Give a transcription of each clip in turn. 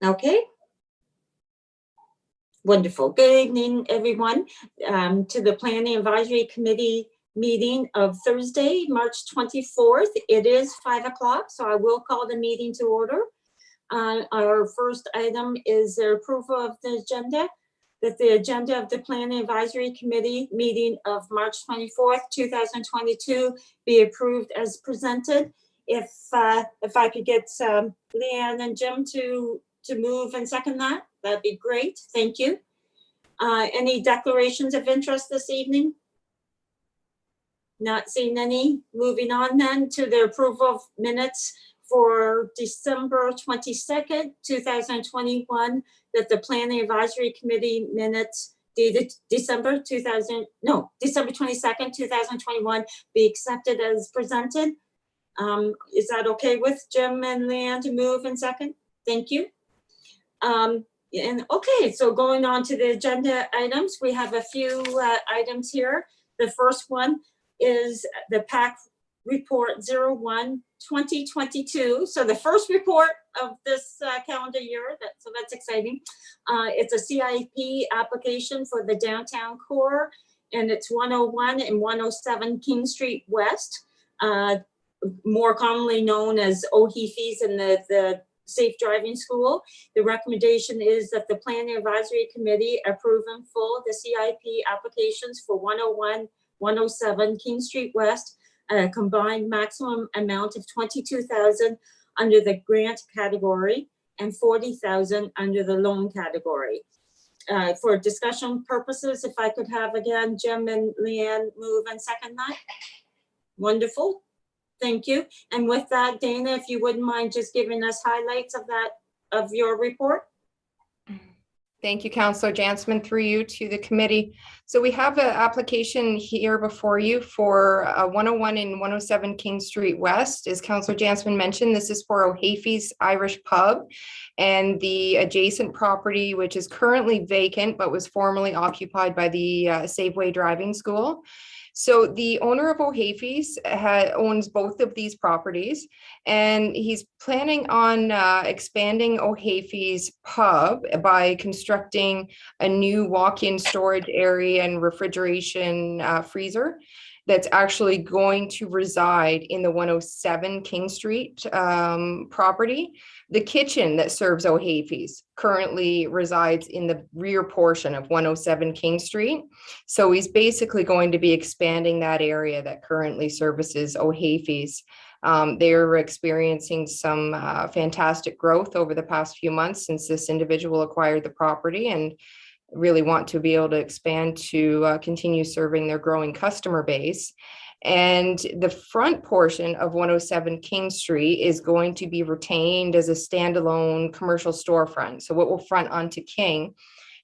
Okay. Wonderful. Good evening, everyone, to the Planning Advisory Committee meeting of Thursday, March 24th. It is 5 o'clock, so I will call the meeting to order. Our first item is the approval of the agenda, that the agenda of the Planning Advisory Committee meeting of March 24th, 2022 be approved as presented. If I could get Leanne and Jim to move and second that, that'd be great. Thank you. Any declarations of interest this evening? Not seeing any. Moving on then to the approval of minutes for December 22nd, 2021, that the Planning Advisory Committee minutes dated December 22nd, 2021 be accepted as presented. Is that okay with Jim and Leanne to move in second? Thank you. And okay, so going on to the agenda items, we have a few items here. The first one is the PAC report 01-2022. So the first report of this calendar year, so that's exciting. It's a CIP application for the downtown core, and it's 101 and 107 King Street West, more commonly known as O'Heafey's in the Safe Driving School. The recommendation is that the Planning Advisory Committee approve in full the CIP applications for 101, 107 King Street West, a combined maximum amount of $22,000 under the grant category and $40,000 under the loan category. For discussion purposes, if I could have again Jim and Leanne move and second that. Wonderful. Thank you. And with that, Dana, if you wouldn't mind just giving us highlights of your report. Thank you, Councillor Jansman, through you to the committee. So we have an application here before you for 101 and 107 King Street West. As Councillor Jansman mentioned, this is for O'Heafey's Irish Pub and the adjacent property, which is currently vacant, but was formerly occupied by the Safeway Driving School. So the owner of O'Heafey's owns both of these properties, and he's planning on expanding O'Heafey's pub by constructing a new walk-in storage area and refrigeration freezer that's actually going to reside in the 107 King Street property. The kitchen that serves O'Heafey's currently resides in the rear portion of 107 King Street. So he's basically going to be expanding that area that currently services O'Heafey's. They're experiencing some fantastic growth over the past few months since this individual acquired the property, and really want to be able to expand to continue serving their growing customer base. And the front portion of 107 King Street is going to be retained as a standalone commercial storefront. So it will front onto King.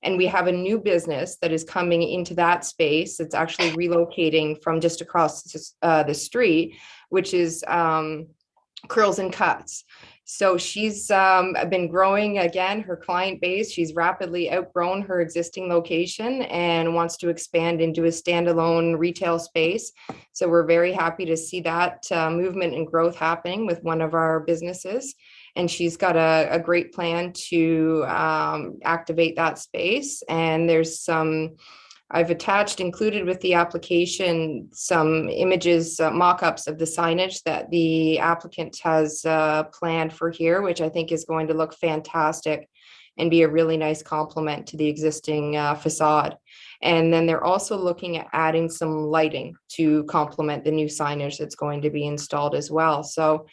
And we have a new business that is coming into that space. It's actually relocating from just across the street, which is Curls and Cuts. So she's been growing again her client base. She's rapidly outgrown her existing location and wants to expand into a standalone retail space. So we're very happy to see that movement and growth happening with one of our businesses. And she's got a great plan to activate that space. And there's some, I've included with the application, some images, mock-ups of the signage that the applicant has planned for here, which I think is going to look fantastic and be a really nice complement to the existing facade. And then they're also looking at adding some lighting to complement the new signage that's going to be installed as well. So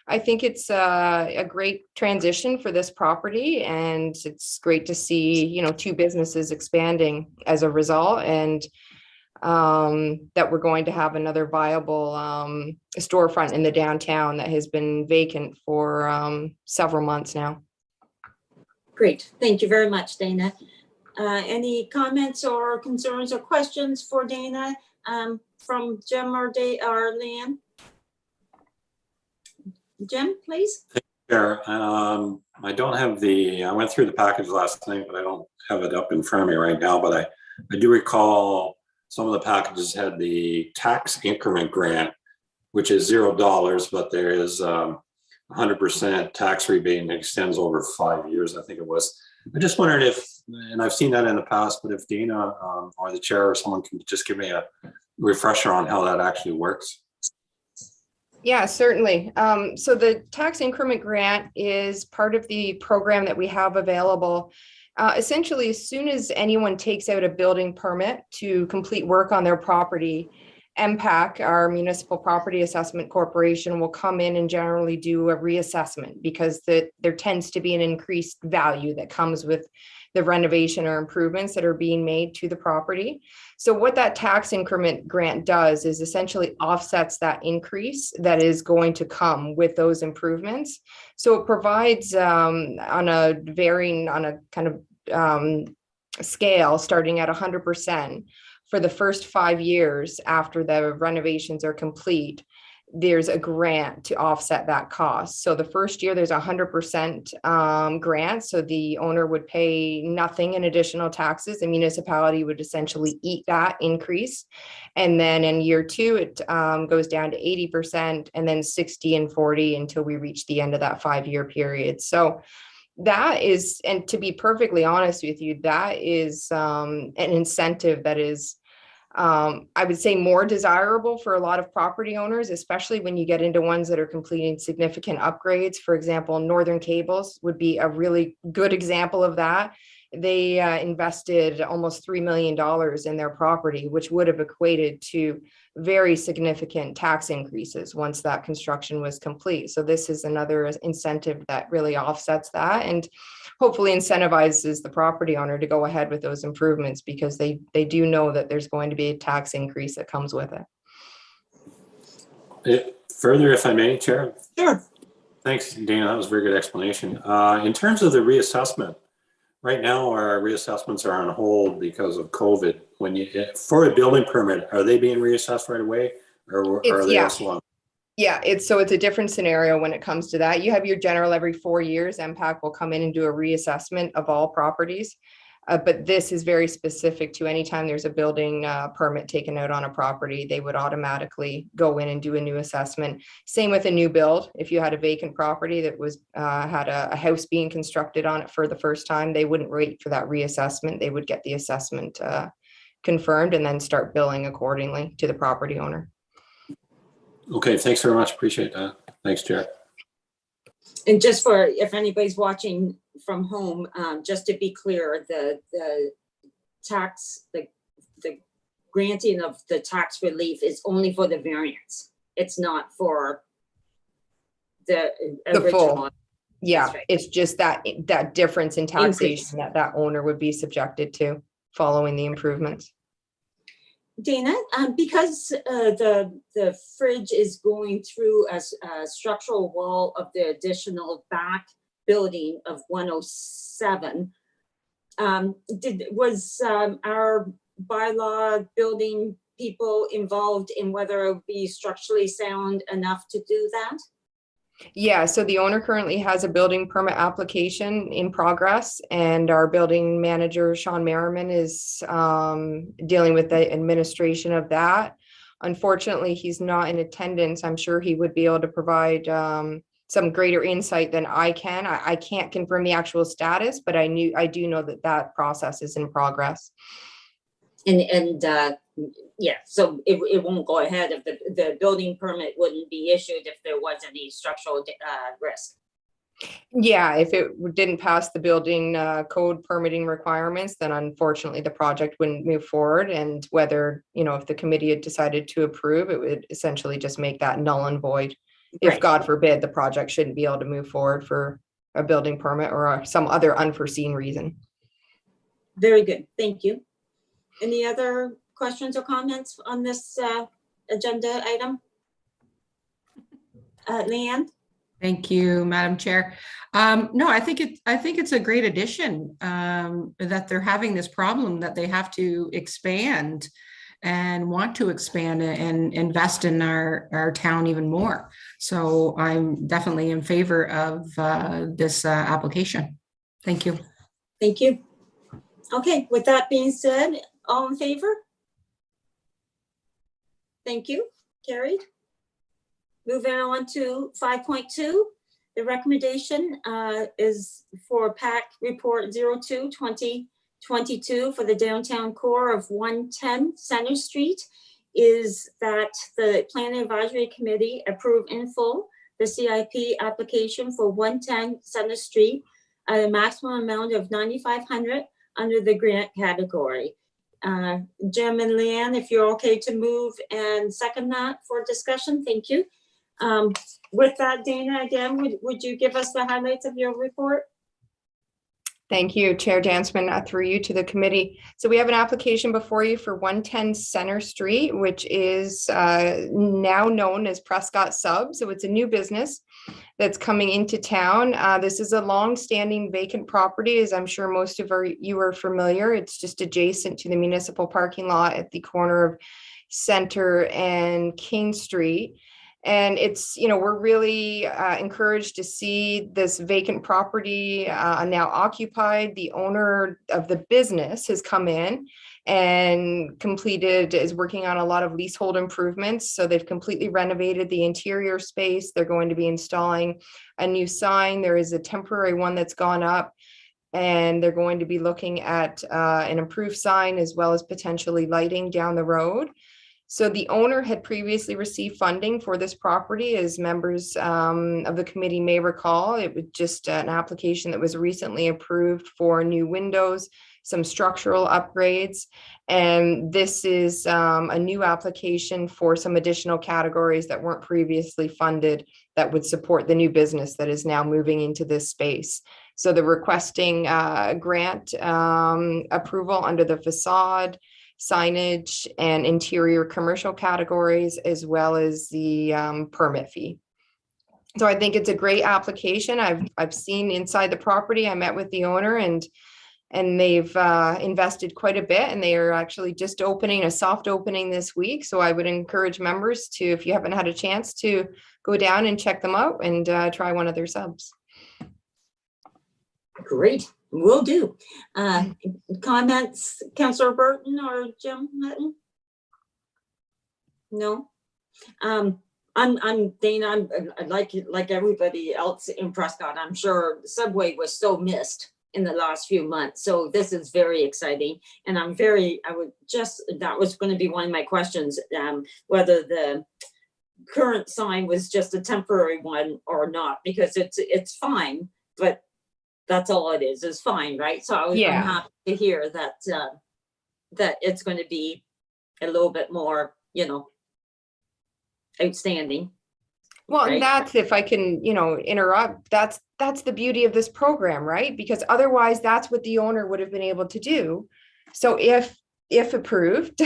I think it's a great transition for this property, and it's great to see, you know, two businesses expanding as a result, and that we're going to have another viable storefront in the downtown that has been vacant for several months now. Great. Thank you very much, Dana. Any comments or concerns or questions for Dana from Jim or Leanne? Jim, please. Chair, I don't have I went through the package last night, but I don't have it up in front of me right now, but I do recall some of the packages had the tax increment grant, which is $0, but there is a 100% tax rebate and extends over 5 years, I think it was. I just wondered if, and I've seen that in the past, but if Dana or the chair or someone can just give me a refresher on how that actually works. Yeah, certainly. So the tax increment grant is part of the program that we have available. Essentially, as soon as anyone takes out a building permit to complete work on their property, MPAC, our Municipal Property Assessment Corporation, will come in and generally do a reassessment because there tends to be an increased value that comes with the renovation or improvements that are being made to the property. So what that tax increment grant does is essentially offsets that increase that is going to come with those improvements. So it provides on a kind of scale starting at 100% for the first 5 years after the renovations are complete. There's a grant to offset that cost. So the first year there's 100% grant. So the owner would pay nothing in additional taxes. The municipality would essentially eat that increase. And then in year 2, it goes down to 80% and then 60 and 40 until we reach the end of that 5-year period. So that is, and to be perfectly honest with you, that is an incentive that is I would say more desirable for a lot of property owners, especially when you get into ones that are completing significant upgrades. For example, Northern Cables would be a really good example of that. They invested almost $3 million in their property, which would have equated to very significant tax increases once that construction was complete. So this is another incentive that really offsets that and hopefully incentivizes the property owner to go ahead with those improvements because they do know that there's going to be a tax increase that comes with it. Further, if I may, Chair. Sure. Thanks, Dana. That was a very good explanation. In terms of the reassessment, right now our reassessments are on hold because of COVID. When you for a building permit, are they being reassessed right away, or are they also on? Yeah, it's a different scenario when it comes to that. You have your general every 4 years. MPAC will come in and do a reassessment of all properties. But this is very specific to anytime there's a building permit taken out on a property, they would automatically go in and do a new assessment. Same with a new build. If you had a vacant property that was had a house being constructed on it for the first time, they wouldn't wait for that reassessment. They would get the assessment confirmed and then start billing accordingly to the property owner. Okay, thanks very much. Appreciate that. Thanks, Chair. And just for, if anybody's watching from home, just to be clear, the granting of the tax relief is only for the variance. It's not for the original. Full. Yeah, right. It's just that difference in taxation that owner would be subjected to following the improvements. Dana, because the fridge is going through a structural wall of the additional back building of 107, was our bylaw building people involved in whether it would be structurally sound enough to do that? Yeah, so the owner currently has a building permit application in progress, and our building manager, Sean Merriman, is dealing with the administration of that. Unfortunately, he's not in attendance. I'm sure he would be able to provide some greater insight than I can. I can't confirm the actual status, but I do know that process is in progress. And yeah, so it won't go ahead if the building permit wouldn't be issued if there was any structural risk. Yeah, if it didn't pass the building code permitting requirements, then unfortunately the project wouldn't move forward. And whether, if the committee had decided to approve, it would essentially just make that null and void. If God forbid, the project shouldn't be able to move forward for a building permit or some other unforeseen reason. Very good, thank you. Any other questions or comments on this agenda item? Leanne? Thank you, Madam Chair. No, I think it's a great addition that they're having this problem that they have to expand and want to expand and invest in our town even more. So I'm definitely in favor of this application. Thank you. Thank you. Okay, with that being said, all in favor? Thank you. Carried. Moving on to 5.2, The recommendation is for PAC Report 02-2022 for the downtown core of 110 Center Street is that the Planning Advisory Committee approve in full the CIP application for 110 Center Street at a maximum amount of $9,500 under the grant category. Jim and Leanne, if you're okay to move and second that for discussion, thank you. With that, Dana, again, would you give us the highlights of your report? Thank you, Chair Jansman, through you to the committee. So we have an application before you for 110 Center Street, which is now known as Prescott Sub. So it's a new business that's coming into town. This is a long-standing vacant property, as I'm sure most of you are familiar. It's just adjacent to the municipal parking lot at the corner of Center and King Street. And it's, we're really encouraged to see this vacant property now occupied. The owner of the business has come in and is working on a lot of leasehold improvements. So they've completely renovated the interior space. They're going to be installing a new sign. There is a temporary one that's gone up, and they're going to be looking at an improved sign as well as potentially lighting down the road. So the owner had previously received funding for this property, as members of the committee may recall. It was just an application that was recently approved for new windows, some structural upgrades. And this is a new application for some additional categories that weren't previously funded that would support the new business that is now moving into this space. So they're requesting grant approval under the facade, signage, and interior commercial categories, as well as the permit fee. So I think it's a great application. I've seen inside the property. I met with the owner, and they've invested quite a bit, and they are actually just opening a soft opening this week. So I would encourage members to, if you haven't had a chance, to go down and check them out and try one of their subs. Great. Will do. Comments, Councillor Burton or Jim Hutton? No. I'm Dana. I'm like everybody else in Prescott. I'm sure Subway was so missed in the last few months. So this is very exciting, and that was going to be one of my questions, whether the current sign was just a temporary one or not, because it's fine, but that's all it is fine, right? So I'm happy to hear that that it's going to be a little bit more, outstanding. Well, right? And that's, if I can, interrupt, that's the beauty of this program, right? Because otherwise that's what the owner would have been able to do. So if approved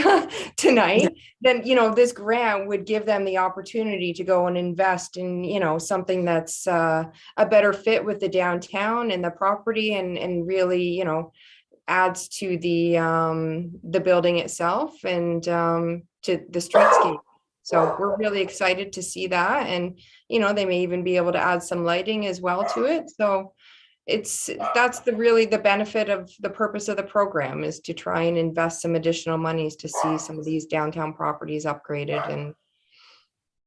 tonight, then, this grant would give them the opportunity to go and invest in, something that's a better fit with the downtown and the property, and really, adds to the building itself and to the streetscape. So we're really excited to see that. And, they may even be able to add some lighting as well to it. So that's really the benefit of the purpose of the program, is to try and invest some additional monies to see some of these downtown properties upgraded. And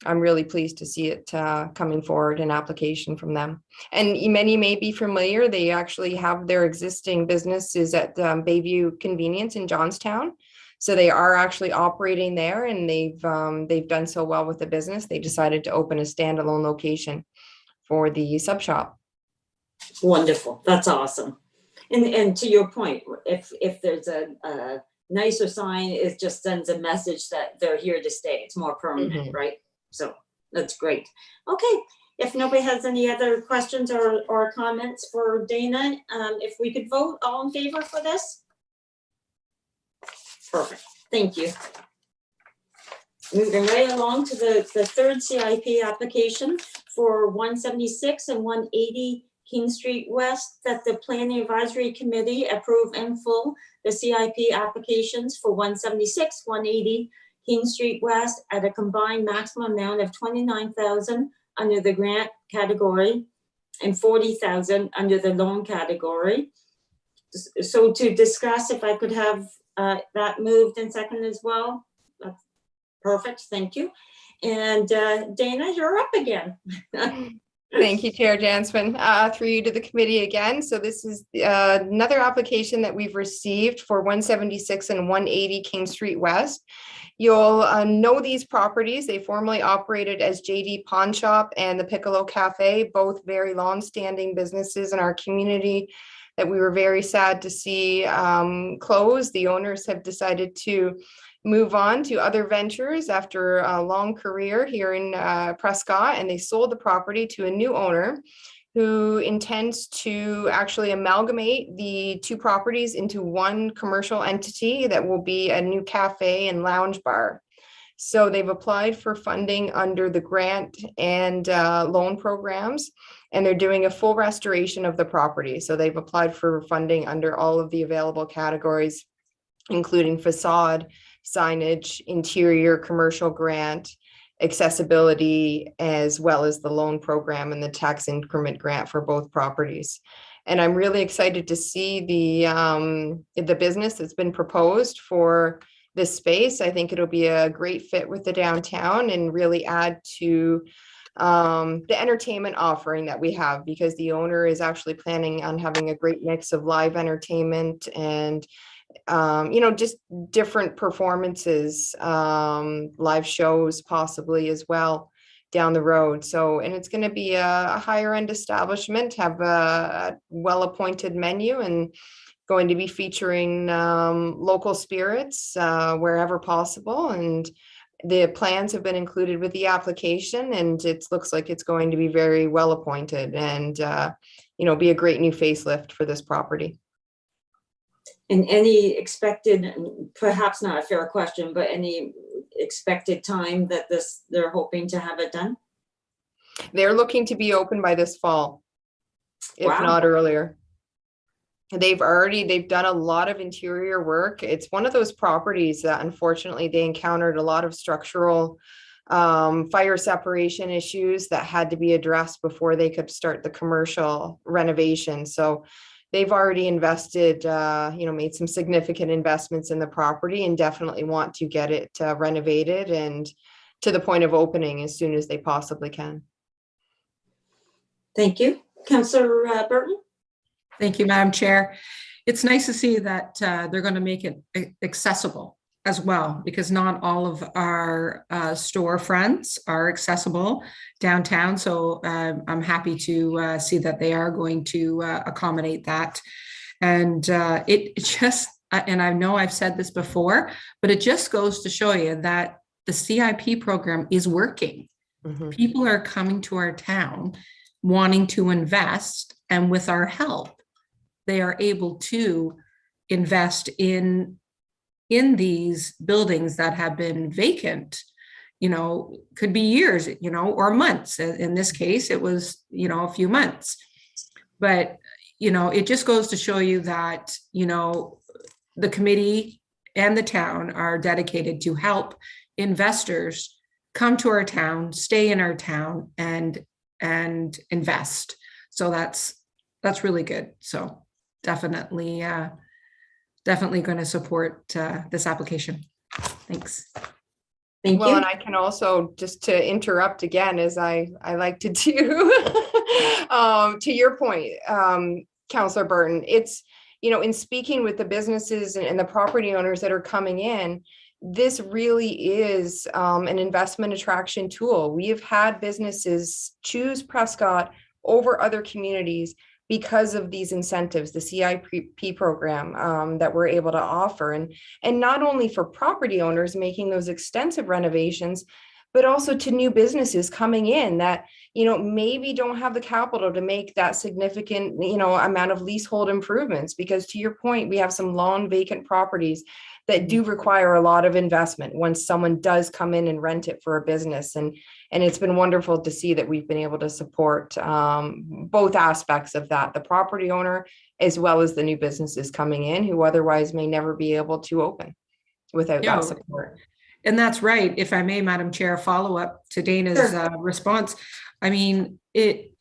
I'm really pleased to see it coming forward, an application from them. And many may be familiar, they actually have their existing businesses at Bayview Convenience in Johnstown. So they are actually operating there, and they've done so well with the business. They decided to open a standalone location for the sub shop. Wonderful. That's awesome. And to your point, if there's a nicer sign, it just sends a message that they're here to stay. It's more permanent, right? So that's great. Okay. If nobody has any other questions or comments for Dana, if we could vote, all in favor for this? Perfect. Thank you. Moving right along to the third CIP application for 176 and 180 King Street West, that the Planning Advisory Committee approve in full the CIP applications for 176, 180 King Street West at a combined maximum amount of $29,000 under the grant category and $40,000 under the loan category. So to discuss, if I could have that moved and second as well. That's perfect. Thank you. And Dana, you're up again. Thank you, Chair Jansman. Through you to the committee again. So this is another application that we've received for 176 and 180 King Street West. You'll know these properties. They formerly operated as JD Pawn Shop and the Piccolo Cafe, both very long-standing businesses in our community that we were very sad to see close. The owners have decided to move on to other ventures after a long career here in Prescott, and they sold the property to a new owner who intends to actually amalgamate the two properties into one commercial entity that will be a new cafe and lounge bar. So they've applied for funding under the grant and loan programs, and they're doing a full restoration of the property. So they've applied for funding under all of the available categories, including facade, signage, interior commercial grant, accessibility, as well as the loan program and the tax increment grant for both properties. And I'm really excited to see the business that's been proposed for this space. I think it'll be a great fit with the downtown and really add to the entertainment offering that we have, because the owner is actually planning on having a great mix of live entertainment and just different performances, live shows possibly as well down the road. So, and it's going to be a higher end establishment, have a well-appointed menu, and going to be featuring local spirits wherever possible. And the plans have been included with the application, and it looks like it's going to be very well appointed and, be a great new facelift for this property. And any expected, perhaps not a fair question, but any expected time that they're hoping to have it done? They're looking to be open by this fall, if Wow. not earlier. They've done a lot of interior work. It's one of those properties that unfortunately they encountered a lot of structural fire separation issues that had to be addressed before they could start the commercial renovation. So they've already invested, made some significant investments in the property, and definitely want to get it renovated and to the point of opening as soon as they possibly can. Thank you. Councillor Burton? Thank you, Madam Chair. It's nice to see that they're going to make it accessible as well, because not all of our storefronts are accessible downtown. So I'm happy to see that they are going to accommodate that. And it just, and I know I've said this before, but it just goes to show you that the CIP program is working. Mm-hmm. People are coming to our town wanting to invest, and with our help, they are able to invest in these buildings that have been vacant, could be years, or months. In this case, it was, a few months. But, it just goes to show you that, the committee and the town are dedicated to help investors come to our town, stay in our town, and invest. So that's really good. So definitely going to support this application. Thanks. Thank well, you. And I can also, just to interrupt again, as I like to do, to your point, Councillor Burton, it's, in speaking with the businesses and the property owners that are coming in, this really is an investment attraction tool. We have had businesses choose Prescott over other communities because of these incentives, the CIP program that we're able to offer. And not only for property owners making those extensive renovations, but also to new businesses coming in that, maybe don't have the capital to make that significant, amount of leasehold improvements. Because to your point, we have some long vacant properties that do require a lot of investment once someone does come in and rent it for a business. And it's been wonderful to see that we've been able to support both aspects of that, the property owner, as well as the new businesses coming in who otherwise may never be able to open without that support. And that's right. If I may, Madam Chair, follow up to Dana's response. I mean, the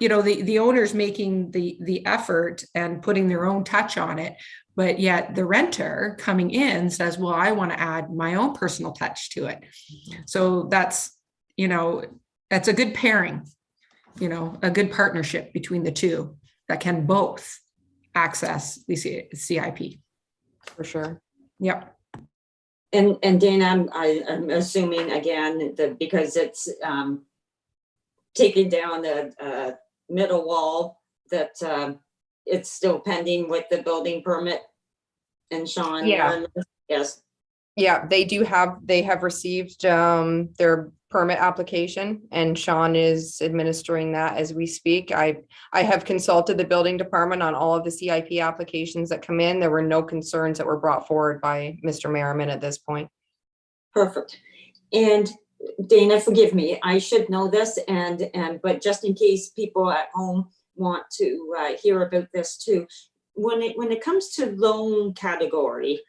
owner's making the effort and putting their own touch on it, but yet the renter coming in says, well, I want to add my own personal touch to it. So that's a good pairing. a good partnership between the two that can both access the CIP. For sure. Yep. And Dana, I'm assuming again that because it's taking down the middle wall, that it's still pending with the building permit. And Sean, Yeah. Yes. Yeah, they have received their permit application, and Sean is administering that as we speak. I have consulted the building department on all of the CIP applications that come in. There were no concerns that were brought forward by Mr. Merriman at this point. Perfect. And Dana, forgive me, I should know this, but just in case people at home want to hear about this too, when it comes to loan category,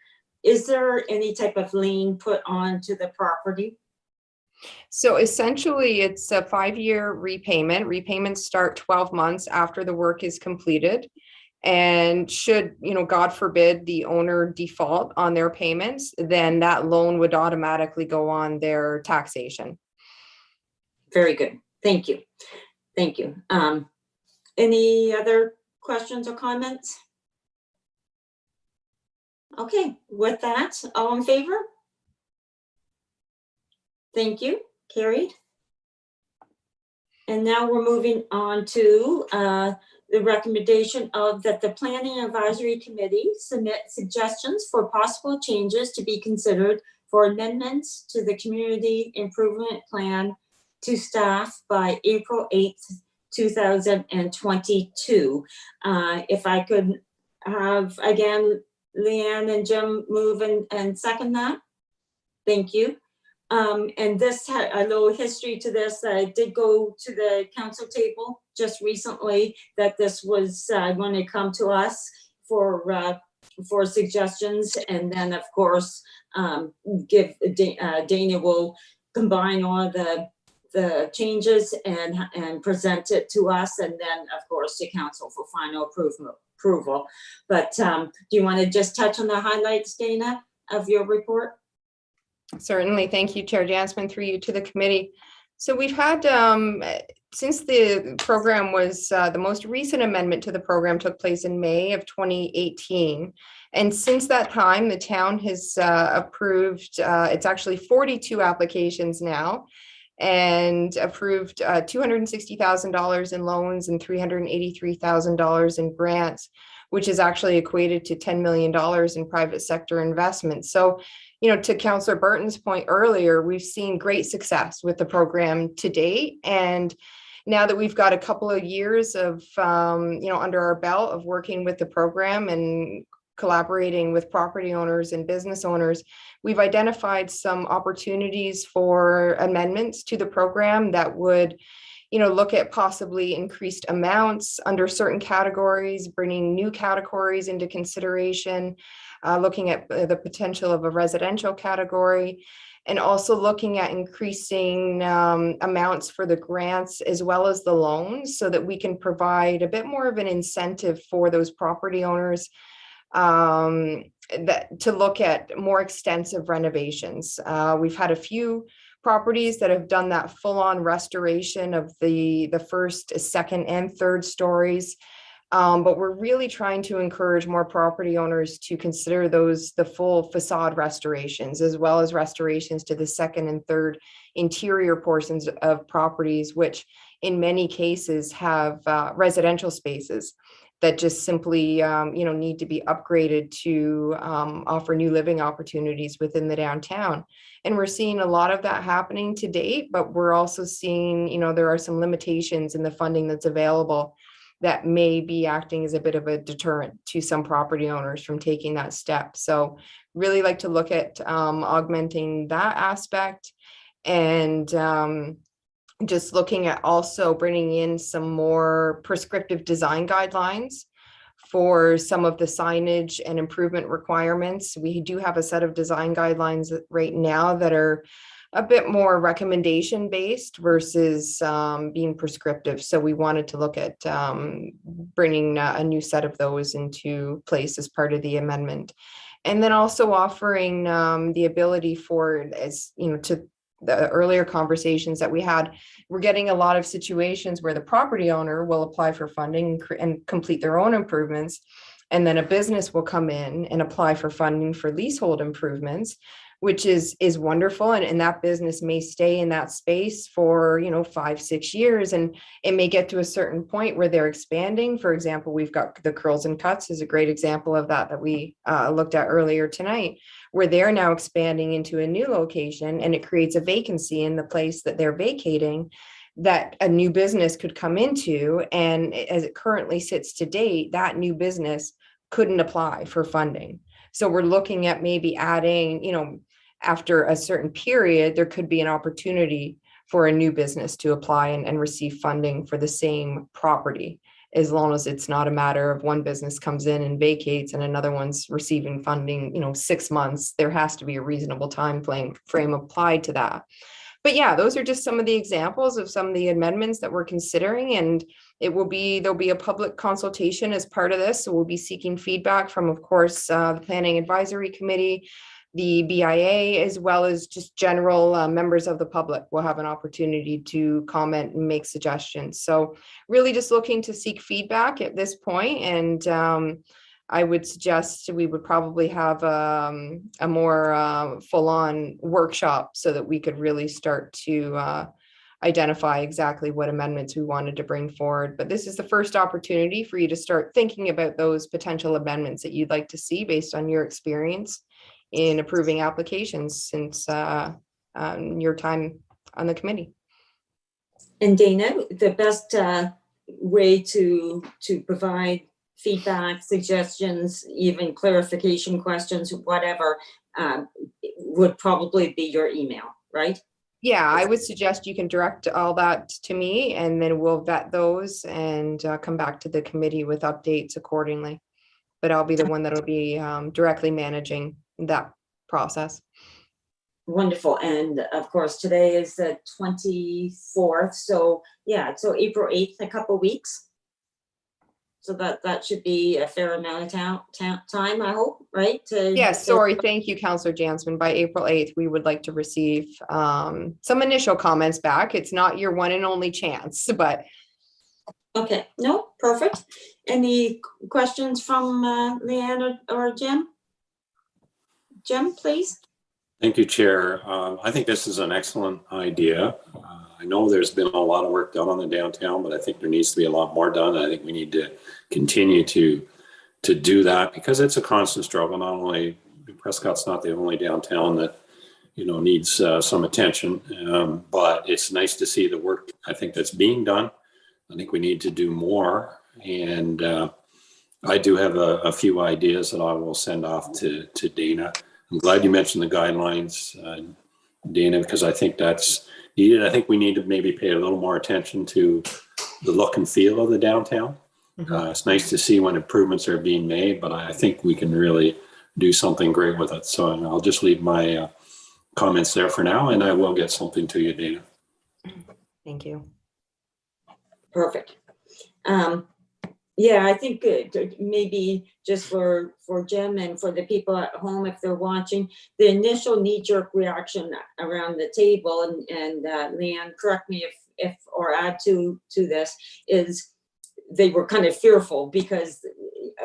is there any type of lien put onto the property? So essentially, it's a 5-year repayment. Repayments start 12 months after the work is completed. And should, God forbid, the owner default on their payments, then that loan would automatically go on their taxation. Very good. Thank you. Thank you. Any other questions or comments? Okay, with that, all in favor? Thank you. Carried. And now we're moving on to the recommendation that the Planning Advisory Committee submit suggestions for possible changes to be considered for amendments to the Community Improvement Plan to staff by April 8th, 2022. If I could have, again, Leanne and Jim move and second that. Thank you. And this had a little history to this. I did go to the council table just recently that this was going to come to us for suggestions. And then of course, Dana will combine all the changes and present it to us. And then of course to council for final approval. But do you want to just touch on the highlights, Dana, of your report? Certainly. Thank you, Chair Jansman, through you to the committee. So we've had, since the program was, the most recent amendment to the program took place in May of 2018. And since that time, the town has approved, it's actually 42 applications now, and approved $260,000 in loans and $383,000 in grants, which is actually equated to $10 million in private sector investments. So, to Councillor Burton's point earlier, we've seen great success with the program to date. And now that we've got a couple of years of, under our belt of working with the program and collaborating with property owners and business owners, we've identified some opportunities for amendments to the program that would look at possibly increased amounts under certain categories, bringing new categories into consideration, looking at the potential of a residential category, and also looking at increasing amounts for the grants as well as the loans so that we can provide a bit more of an incentive for those property owners to look at more extensive renovations. We've had a few properties that have done that full-on restoration of the first, second, and third stories. But we're really trying to encourage more property owners to consider the full facade restorations, as well as restorations to the second and third interior portions of properties, which in many cases have residential spaces that just simply need to be upgraded to offer new living opportunities within the downtown. And we're seeing a lot of that happening to date, but we're also seeing, there are some limitations in the funding that's available that may be acting as a bit of a deterrent to some property owners from taking that step. So really like to look at augmenting that aspect, and just looking at also bringing in some more prescriptive design guidelines for some of the signage and improvement requirements. We do have a set of design guidelines right now that are a bit more recommendation based versus being prescriptive. So we wanted to look at bringing a new set of those into place as part of the amendment. And then also offering the ability for, the earlier conversations that we had, we're getting a lot of situations where the property owner will apply for funding and complete their own improvements. And then a business will come in and apply for funding for leasehold improvements, which is wonderful. And that business may stay in that space for, 5-6 years. And it may get to a certain point where they're expanding. For example, we've got the Curls and Cuts is a great example of that we looked at earlier tonight, where they're now expanding into a new location, and it creates a vacancy in the place that they're vacating that a new business could come into. And as it currently sits to date, that new business couldn't apply for funding. So we're looking at maybe adding, after a certain period, there could be an opportunity for a new business to apply and receive funding for the same property, as long as it's not a matter of one business comes in and vacates and another one's receiving funding, 6 months. There has to be a reasonable time frame applied to that. But yeah, those are just some of the examples of some of the amendments that we're considering, and there'll be a public consultation as part of this. So we'll be seeking feedback from, of course, the Planning Advisory Committee, the BIA, as well as just general members of the public will have an opportunity to comment and make suggestions. So really just looking to seek feedback at this point. And I would suggest we would probably have a more full-on workshop so that we could really start to identify exactly what amendments we wanted to bring forward. But this is the first opportunity for you to start thinking about those potential amendments that you'd like to see based on your experience in approving applications since your time on the committee. And Dana, the best way to provide feedback, suggestions, even clarification questions, whatever, would probably be your email, right? Yeah, I would suggest you can direct all that to me, and then we'll vet those and come back to the committee with updates accordingly. But I'll be the one that'll be directly managing that process. Wonderful. And of course, today is the 24th. So yeah, so April 8th, a couple weeks. So that should be a fair amount of time, I hope, right? Yes, sorry. Thank you, Councillor Jansman. By April 8th, we would like to receive some initial comments back. It's not your one and only chance, but. Okay, no, perfect. Any questions from Leanne or Jim? Jim, please. Thank you, Chair. I think this is an excellent idea. I know there's been a lot of work done on the downtown, but I think there needs to be a lot more done. I think we need to continue to do that, because it's a constant struggle. Not only Prescott's not the only downtown that needs some attention, but it's nice to see the work I think that's being done. I think we need to do more, and I do have a few ideas that I will send off to Dana. I'm glad you mentioned the guidelines, Dana, because I think that's needed. I think we need to maybe pay a little more attention to the look and feel of the downtown. Mm-hmm. It's nice to see when improvements are being made, but I think we can really do something great with it. So I'll just leave my comments there for now, and I will get something to you, Dana. Thank you. Perfect. Yeah, I think maybe just for Jim and for the people at home, if they're watching, the initial knee-jerk reaction around the table, and Leanne, correct me if or add to this, is they were kind of fearful, because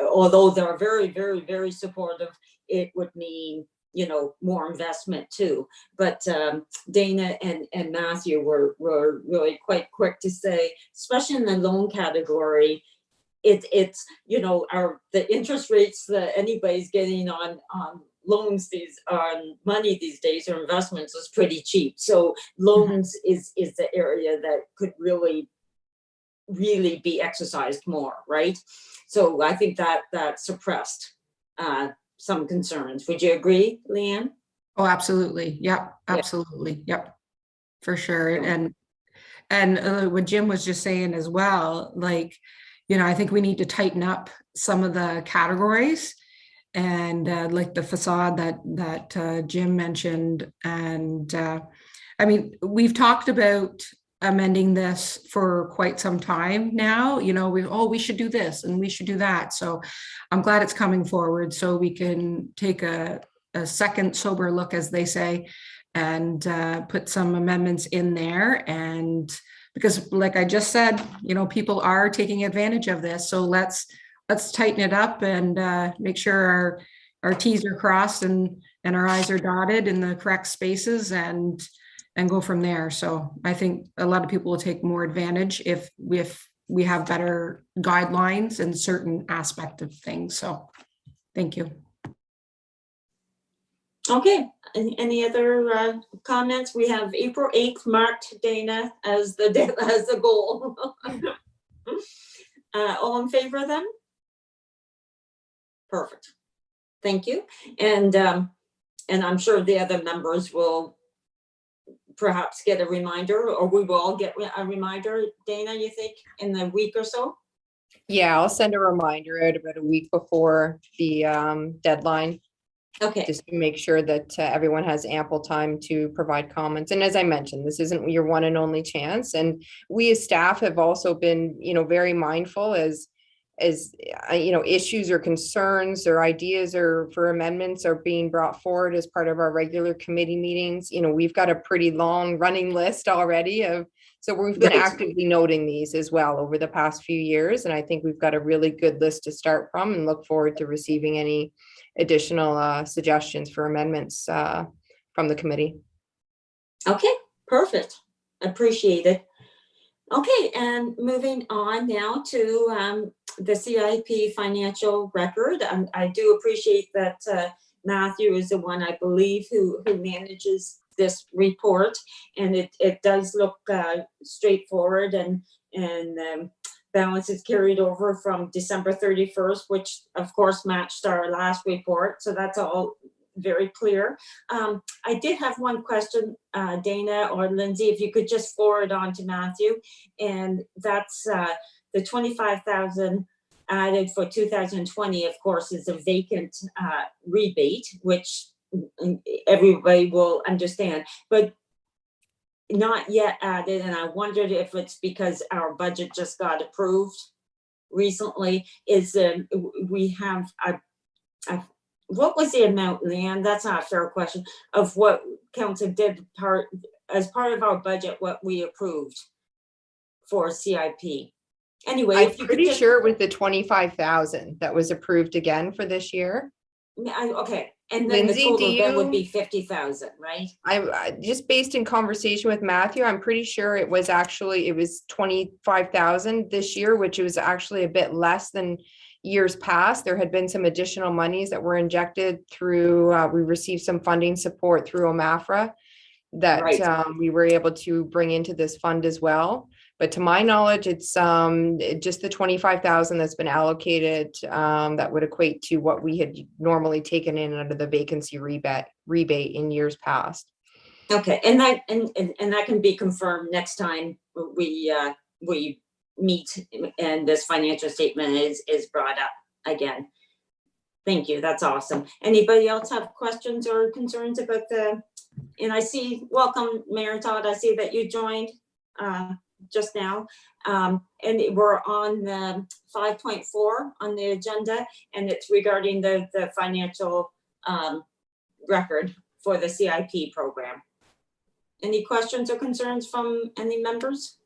although they're very, very, very supportive, it would mean more investment too. But Dana and Matthew were really quite quick to say, especially in the loan category, it's the interest rates that anybody's getting on loans on money these days, or investments, is pretty cheap. So loans is the area that could really be exercised more, right? So I think that suppressed some concerns. Would you agree, Leanne? Oh, absolutely. Yep. Absolutely. Yep. For sure. And what Jim was just saying as well, I think we need to tighten up some of the categories, and like the facade that Jim mentioned. And I mean, we've talked about amending this for quite some time now. We should do this and we should do that. So I'm glad it's coming forward so we can take a second sober look, as they say, and put some amendments in there. And because like I just said, you know, people are taking advantage of this. So let's tighten it up and make sure our T's are crossed and our I's are dotted in the correct spaces and go from there. So I think a lot of people will take more advantage if we have better guidelines in certain aspect of things. So thank you. Okay, any other comments? We have April 8th marked, Dana, as the goal. All in favor of them? Perfect. Thank you. And I'm sure the other members will perhaps get a reminder, or we will all get a reminder, Dana, you think, in the week or so? Yeah, I'll send a reminder out about a week before the deadline, Okay, just to make sure that everyone has ample time to provide comments. And as I mentioned, this isn't your one and only chance. And we as staff have also been, you know, very mindful as you know, issues or concerns or ideas or for amendments are being brought forward as part of our regular committee meetings. You know, we've got a pretty long running list already so we've been actively noting these as well over the past few years. And I think we've got a really good list to start from, and look forward to receiving any additional suggestions for amendments from the committee. okay, perfect. Appreciate it. Okay, and moving on now to the CIP financial record. I do appreciate that Matthew is the one, I believe, who manages this report, and it does look straightforward, and balances carried over from December 31st, which of course matched our last report. So that's all very clear. I did have one question, Dana or Lindsay, if you could just forward on to Matthew, and that's the 25,000 added for 2020, of course, is a vacant rebate, which everybody will understand, but not yet added. And I wondered if it's because our budget just got approved recently. We have what was the amount, Leanne? That's not a fair question, of what council did as part of our budget, what we approved for CIP. Anyway, I'm pretty sure it was the 25,000 that was approved again for this year. Okay, and then Lindsay, the total then would be 50,000, right? I just based in conversation with Matthew, I'm pretty sure it was 25,000 this year, which was actually a bit less than years past. There had been some additional monies that were injected through, we received some funding support through OMAFRA that we were able to bring into this fund as well. But to my knowledge, it's just the 25,000 that's been allocated that would equate to what we had normally taken in under the vacancy rebate in years past. Okay, and that can be confirmed next time we meet and this financial statement is brought up again. Thank you, that's awesome. Anybody else have questions or concerns about and I see, welcome Mayor Todd, I see that you joined just now, and we're on the 5.4 on the agenda, and it's regarding the financial record for the CIP program. Any questions or concerns from any members?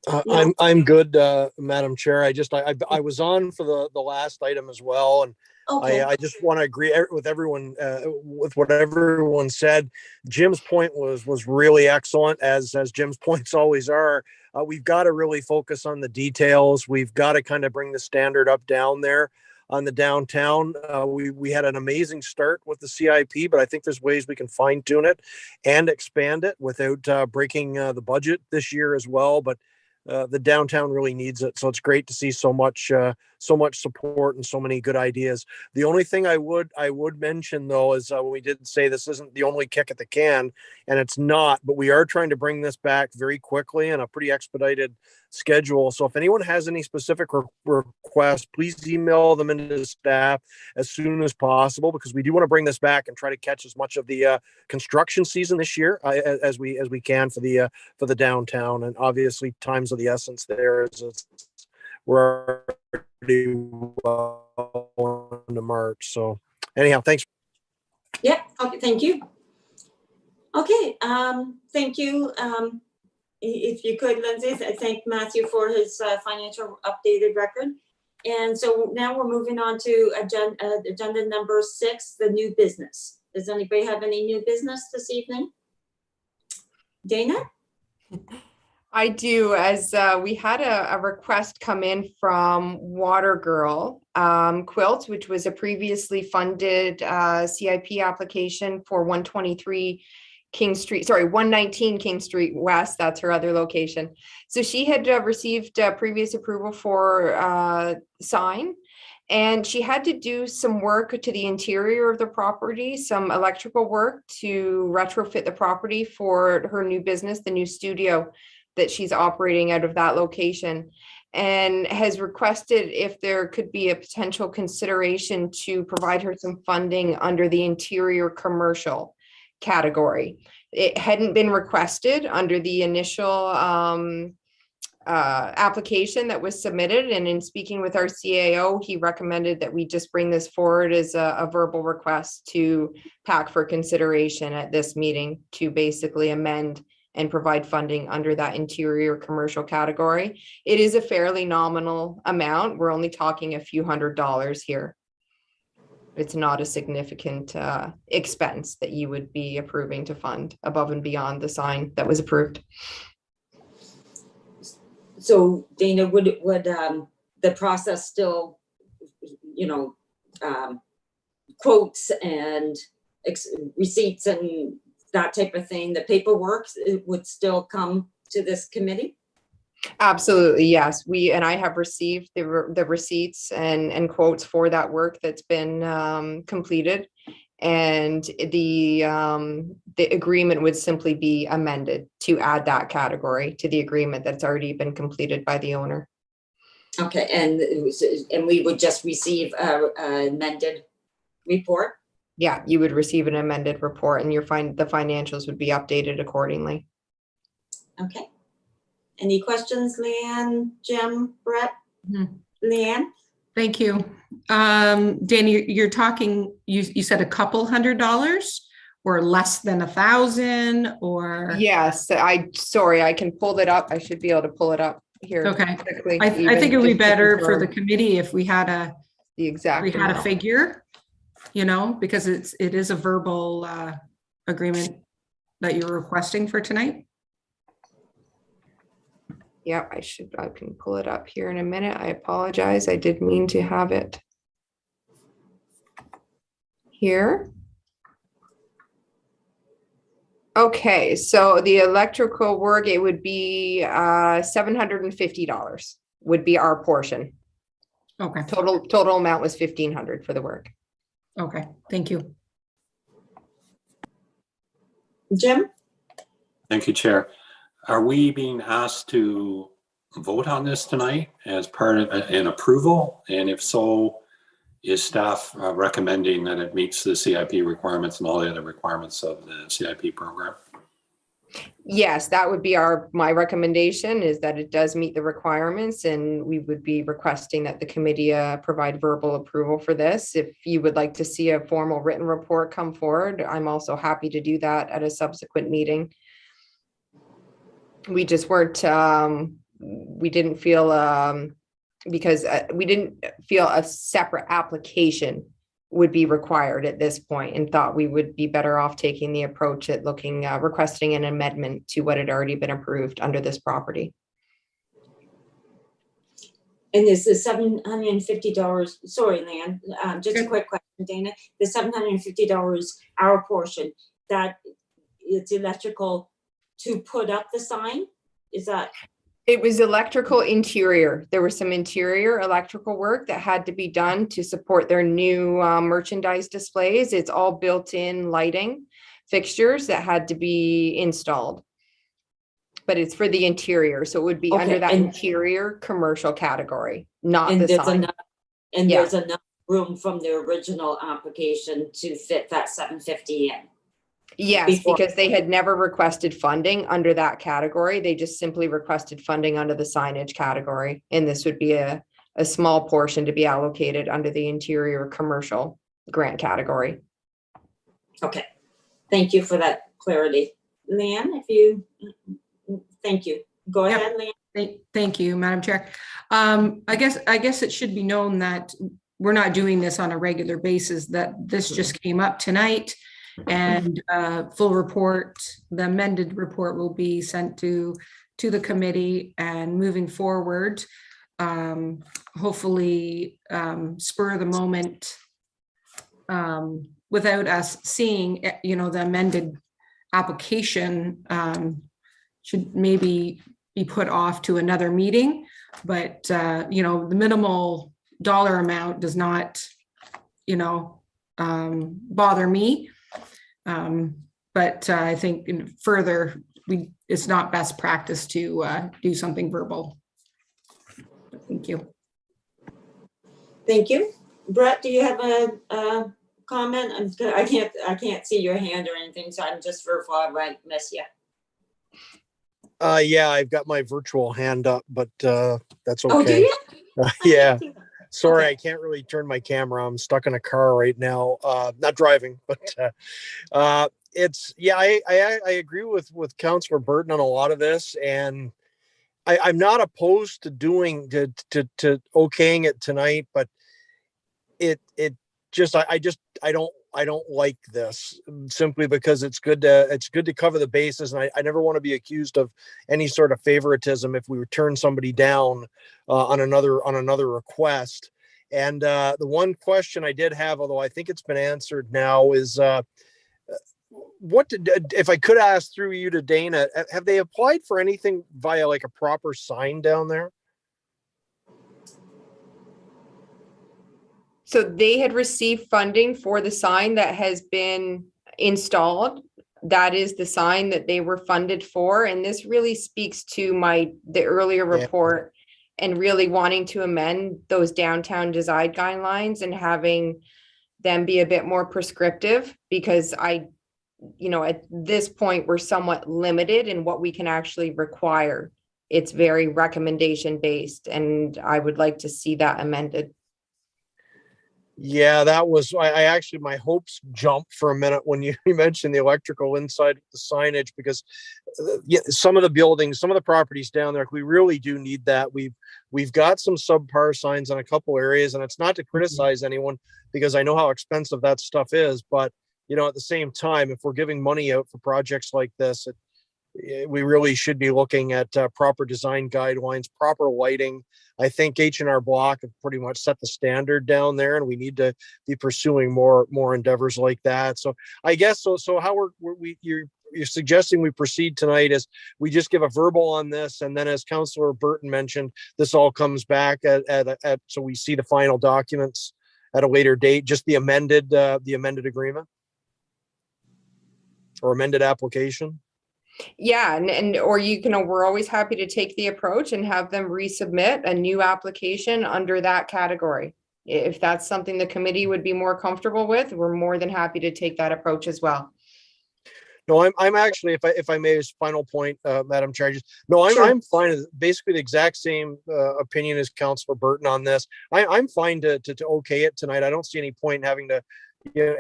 No. I'm good, Madam Chair. I was on for the last item as well, and okay. I just want to agree with everyone with what everyone said. Jim's point was really excellent, as Jim's points always are. We've got to really focus on the details. We've got to kind of bring the standard up down there on the downtown. We had an amazing start with the CIP, but I think there's ways we can fine tune it and expand it without breaking the budget this year as well. But the downtown really needs it. So it's great to see so much support and so many good ideas. The only thing I would mention though is when we did say this isn't the only kick at the can, and it's not, but we are trying to bring this back very quickly in a pretty expedited schedule. So if anyone has any specific requests, please email them into staff as soon as possible, because we do want to bring this back and try to catch as much of the construction season this year as we can for the downtown. And obviously time's of the essence there, as we're already well into March. So anyhow, thanks. Yeah, okay, thank you. Okay, thank you. If you could, Lindsay, thank Matthew for his financial updated record. And so now we're moving on to agenda number 6, the new business. Does anybody have any new business this evening? Dana? I do, as we had a request come in from Water Girl Quilt, which was a previously funded CIP application for 119 King Street West. That's her other location. So she had received previous approval for sign, and she had to do some work to the interior of the property, some electrical work to retrofit the property for her new business, the new studio that she's operating out of that location, and has requested if there could be a potential consideration to provide her some funding under the interior commercial category. It hadn't been requested under the initial application that was submitted, and in speaking with our CAO, he recommended that we just bring this forward as a verbal request to PAC for consideration at this meeting to basically amend and provide funding under that interior commercial category. It is a fairly nominal amount. We're only talking a few $100s here. It's not a significant expense that you would be approving to fund above and beyond the sign that was approved. So Dana, would the process still, quotes and receipts and that type of thing, the paperwork, it would still come to this committee? Absolutely, yes. I have received the receipts and quotes for that work that's been completed, and the agreement would simply be amended to add that category to the agreement that's already been completed by the owner. Okay, and we would just receive an amended report? Yeah, you would receive an amended report, and the financials would be updated accordingly. Okay. Any questions, Leanne, Jim, Brett? Mm-hmm. Leanne? Thank you. Danny, you're talking, you said a couple $100 or less than 1,000 or? Yes, sorry, I can pull it up. I should be able to pull it up here. Okay. Quickly, I think it would be better for the committee if we had the exact amount. Figure, because it is a verbal agreement that you're requesting for tonight. Yeah, I can pull it up here in a minute. I apologize. I did mean to have it here. Okay, so the electrical work, it would be $750 would be our portion. Okay. Total amount was $1,500 for the work. Okay, thank you. Jim? Thank you, Chair. Are we being asked to vote on this tonight as part of an approval? And if so, is staff recommending that it meets the CIP requirements and all the other requirements of the CIP program? Yes, that would be my recommendation, is that it does meet the requirements, and we would be requesting that the committee provide verbal approval for this. If you would like to see a formal written report come forward, I'm also happy to do that at a subsequent meeting. We just weren't, we didn't feel, because we didn't feel a separate application would be required at this point, and thought we would be better off taking the approach at requesting an amendment to what had already been approved under this property. And is the $750, sorry, Leanne, just a quick question, Dana, the $750, our portion, that it's electrical to put up the sign? Is that? It was electrical interior. There was some interior electrical work that had to be done to support their new merchandise displays. It's all built-in lighting fixtures that had to be installed. But it's for the interior, so it would be under that interior commercial category, not the sign. There's enough room from the original application to fit that $750 in. Yes, because they had never requested funding under that category. They just simply requested funding under the signage category. And this would be a small portion to be allocated under the interior commercial grant category. Okay, thank you for that clarity. Leanne, if you, thank you. Go Yep. ahead, Leanne. Thank you, Madam Chair. I guess it should be known that we're not doing this on a regular basis, that this just came up tonight, and full report, the amended report will be sent to the committee, and moving forward, hopefully spur of the moment, without us seeing, the amended application, should maybe be put off to another meeting, but the minimal dollar amount does not bother me, but I think further it's not best practice to do something verbal. Thank you. Thank you. Brett, do you have a comment? I can't see your hand or anything, so I'm just fearful I might miss you. Yeah, I've got my virtual hand up, but that's okay. Oh, do you? Yeah. Sorry, Okay. I can't really turn my camera. I'm stuck in a car right now. Not driving, but it's, yeah, I agree with Councillor Burton on a lot of this, and I'm not opposed to doing to okaying it tonight, but it just I don't like this, simply because it's good to cover the bases, and I never want to be accused of any sort of favoritism if we turn somebody down on another request. And the one question I did have, although I think it's been answered now, is if I could ask through you to Dana, have they applied for anything via like a proper sign down there? So they had received funding for the sign that has been installed. That is the sign that they were funded for. And this really speaks to the earlier report, and really wanting to amend those downtown design guidelines and having them be a bit more prescriptive, because at this point, we're somewhat limited in what we can actually require. It's very recommendation based, and I would like to see that amended. Yeah, that was, I actually, my hopes jumped for a minute when you mentioned the electrical inside the signage, because some of the buildings, some of the properties down there, we really do need that. We've got some subpar signs in a couple areas, and it's not to criticize anyone, because I know how expensive that stuff is. But, at the same time, if we're giving money out for projects like this, we really should be looking at proper design guidelines, proper lighting. I think H&R Block have pretty much set the standard down there, and we need to be pursuing more endeavors like that. So I guess so how you're suggesting we proceed tonight is we just give a verbal on this, and then, as Councillor Burton mentioned, this all comes back at so we see the final documents at a later date, just the amended agreement or amended application. Yeah, or we're always happy to take the approach and have them resubmit a new application under that category. If that's something the committee would be more comfortable with, we're more than happy to take that approach as well. No, I'm actually, if I may, as final point, Madam Chair, Sure. I'm fine with basically the exact same opinion as Councillor Burton on this. I'm fine to okay it tonight. I don't see any point in having to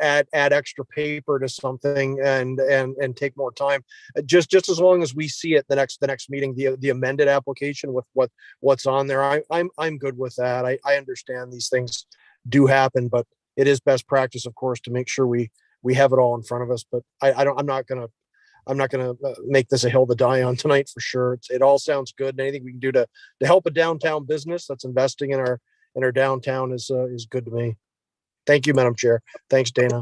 add extra paper to something and take more time. Just as long as we see it the next meeting, the amended application with what's on there, I'm good with that. I understand these things do happen, but it is best practice, of course, to make sure we have it all in front of us. But I'm not gonna make this a hill to die on tonight for sure. It all sounds good, and anything we can do to help a downtown business that's investing in our downtown is good to me. Thank you, Madam Chair. Thanks, Dana.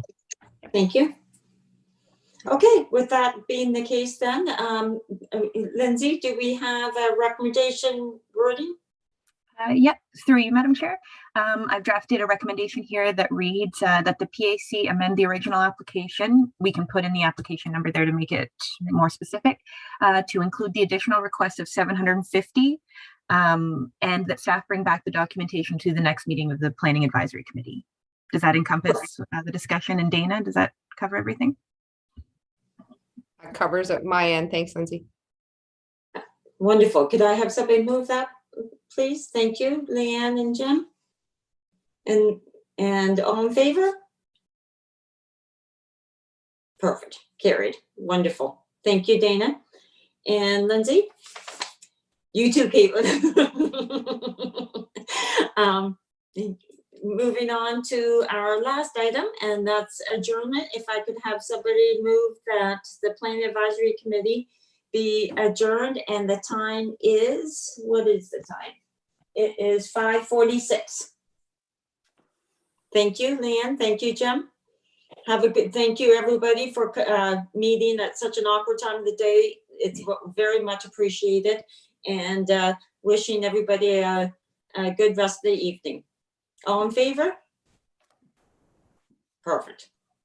Thank you. Okay, with that being the case then, Lindsay, do we have a recommendation wording? Yep, through you, Madam Chair. I've drafted a recommendation here that reads that the PAC amend the original application. We can put in the application number there to make it more specific, to include the additional request of $750, and that staff bring back the documentation to the next meeting of the Planning Advisory Committee. Does that encompass the discussion? And Dana, does that cover everything? That covers at my end. Thanks, Lindsay. Wonderful. Could I have somebody move that, please? Thank you, Leanne and Jim. And all in favor? Perfect. Carried. Wonderful. Thank you, Dana. And Lindsay? You too, Caitlin. Moving on to our last item, and that's adjournment. If I could have somebody move that the Planning Advisory Committee be adjourned, and the time is, what is the time? It is 5:46. Thank you, Leanne. Thank you, Jim. Have a good, thank you everybody for meeting at such an awkward time of the day. It's very much appreciated, and wishing everybody a good rest of the evening. All in favor? Perfect.